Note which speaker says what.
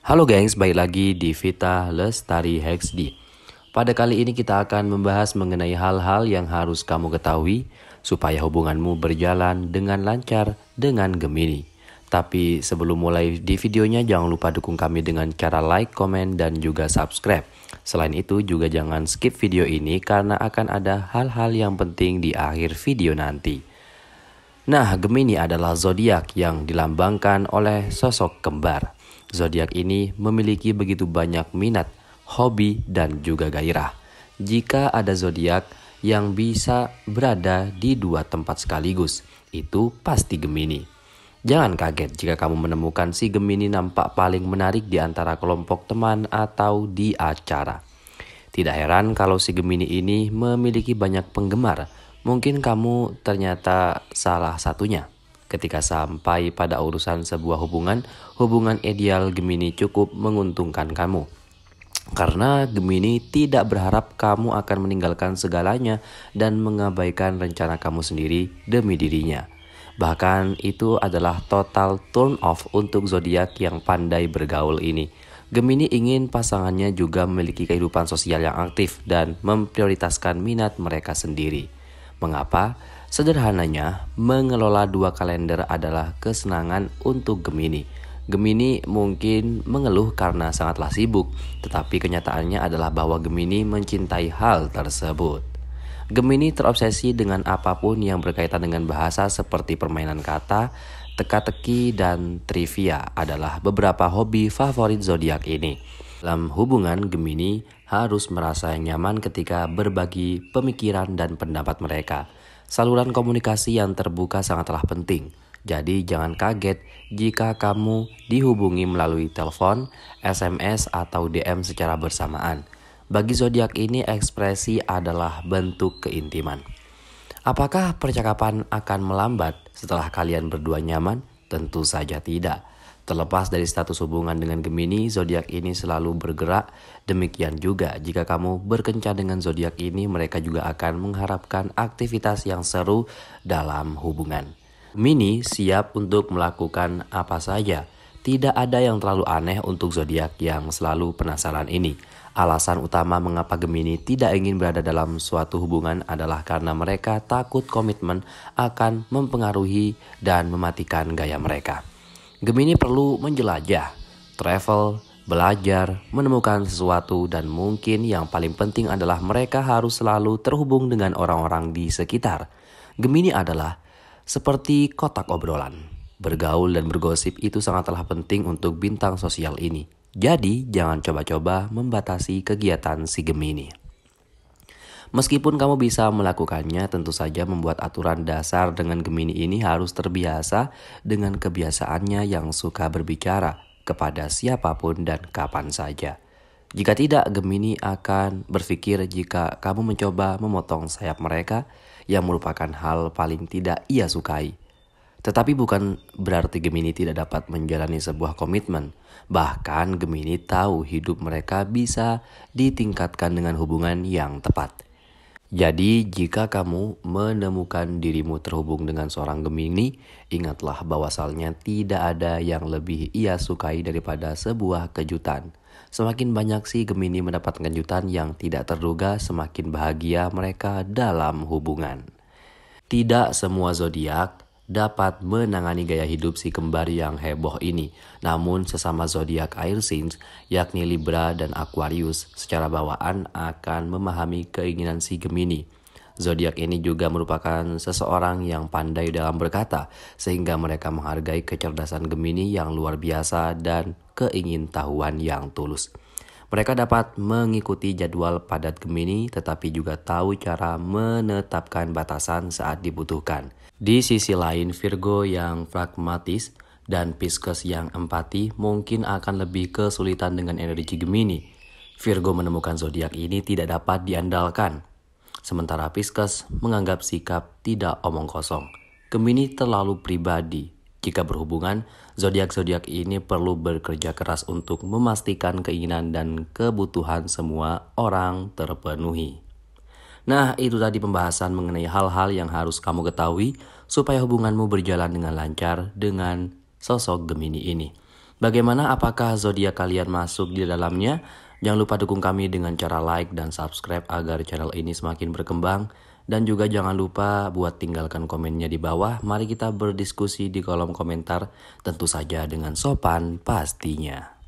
Speaker 1: Halo gengs, balik lagi di Vita Lestari HD. Pada kali ini kita akan membahas mengenai hal-hal yang harus kamu ketahui supaya hubunganmu berjalan dengan lancar dengan Gemini. Tapi sebelum mulai di videonya jangan lupa dukung kami dengan cara like, komen, dan juga subscribe. Selain itu juga jangan skip video ini karena akan ada hal-hal yang penting di akhir video nanti. Nah, Gemini adalah zodiak yang dilambangkan oleh sosok kembar. Zodiak ini memiliki begitu banyak minat, hobi, dan juga gairah. Jika ada zodiak yang bisa berada di dua tempat sekaligus, itu pasti Gemini. Jangan kaget jika kamu menemukan si Gemini nampak paling menarik di antara kelompok teman atau di acara. Tidak heran kalau si Gemini ini memiliki banyak penggemar. Mungkin kamu ternyata salah satunya. Ketika sampai pada urusan sebuah hubungan ideal Gemini cukup menguntungkan kamu. Karena Gemini tidak berharap kamu akan meninggalkan segalanya dan mengabaikan rencana kamu sendiri demi dirinya. Bahkan itu adalah total turn off untuk zodiak yang pandai bergaul ini. Gemini ingin pasangannya juga memiliki kehidupan sosial yang aktif dan memprioritaskan minat mereka sendiri. Mengapa? Sederhananya, mengelola dua kalender adalah kesenangan untuk Gemini. Gemini mungkin mengeluh karena sangatlah sibuk, tetapi kenyataannya adalah bahwa Gemini mencintai hal tersebut. Gemini terobsesi dengan apapun yang berkaitan dengan bahasa seperti permainan kata, teka-teki, dan trivia adalah beberapa hobi favorit zodiak ini. Dalam hubungan, Gemini harus merasa nyaman ketika berbagi pemikiran dan pendapat mereka. Saluran komunikasi yang terbuka sangatlah penting. Jadi jangan kaget jika kamu dihubungi melalui telepon, SMS, atau DM secara bersamaan. Bagi zodiak ini ekspresi adalah bentuk keintiman. Apakah percakapan akan melambat setelah kalian berdua nyaman? Tentu saja tidak. Terlepas dari status hubungan dengan Gemini, zodiak ini selalu bergerak. Demikian juga jika kamu berkencan dengan zodiak ini, mereka juga akan mengharapkan aktivitas yang seru dalam hubungan. Gemini siap untuk melakukan apa saja. Tidak ada yang terlalu aneh untuk zodiak yang selalu penasaran ini. Alasan utama mengapa Gemini tidak ingin berada dalam suatu hubungan adalah karena mereka takut komitmen akan mempengaruhi dan mematikan gaya mereka. Gemini perlu menjelajah, travel, belajar, menemukan sesuatu, dan mungkin yang paling penting adalah mereka harus selalu terhubung dengan orang-orang di sekitar. Gemini adalah seperti kotak obrolan. Bergaul dan bergosip itu sangatlah penting untuk bintang sosial ini. Jadi jangan coba-coba membatasi kegiatan si Gemini. Meskipun kamu bisa melakukannya, tentu saja membuat aturan dasar dengan Gemini ini harus terbiasa dengan kebiasaannya yang suka berbicara kepada siapapun dan kapan saja. Jika tidak, Gemini akan berpikir jika kamu mencoba memotong sayap mereka yang merupakan hal paling tidak ia sukai. Tetapi bukan berarti Gemini tidak dapat menjalani sebuah komitmen. Bahkan Gemini tahu hidup mereka bisa ditingkatkan dengan hubungan yang tepat. Jadi jika kamu menemukan dirimu terhubung dengan seorang Gemini, ingatlah bahwa asalnya tidak ada yang lebih ia sukai daripada sebuah kejutan. Semakin banyak si Gemini mendapatkan kejutan yang tidak terduga, semakin bahagia mereka dalam hubungan. Tidak semua zodiak dapat menangani gaya hidup si kembar yang heboh ini. Namun sesama zodiak air signs, yakni Libra dan Aquarius, secara bawaan akan memahami keinginan si Gemini. Zodiak ini juga merupakan seseorang yang pandai dalam berkata, sehingga mereka menghargai kecerdasan Gemini yang luar biasa dan keingintahuan yang tulus. Mereka dapat mengikuti jadwal padat Gemini, tetapi juga tahu cara menetapkan batasan saat dibutuhkan. Di sisi lain, Virgo yang pragmatis dan Pisces yang empati mungkin akan lebih kesulitan dengan energi Gemini. Virgo menemukan zodiak ini tidak dapat diandalkan, sementara Pisces menganggap sikap tidak omong kosong. Gemini terlalu pribadi. Jika berhubungan, zodiak-zodiak ini perlu bekerja keras untuk memastikan keinginan dan kebutuhan semua orang terpenuhi. Nah, itu tadi pembahasan mengenai hal-hal yang harus kamu ketahui supaya hubunganmu berjalan dengan lancar dengan sosok Gemini ini. Bagaimana, apakah zodiak kalian masuk di dalamnya? Jangan lupa dukung kami dengan cara like dan subscribe agar channel ini semakin berkembang. Dan juga jangan lupa buat tinggalkan komennya di bawah. Mari kita berdiskusi di kolom komentar, tentu saja dengan sopan pastinya.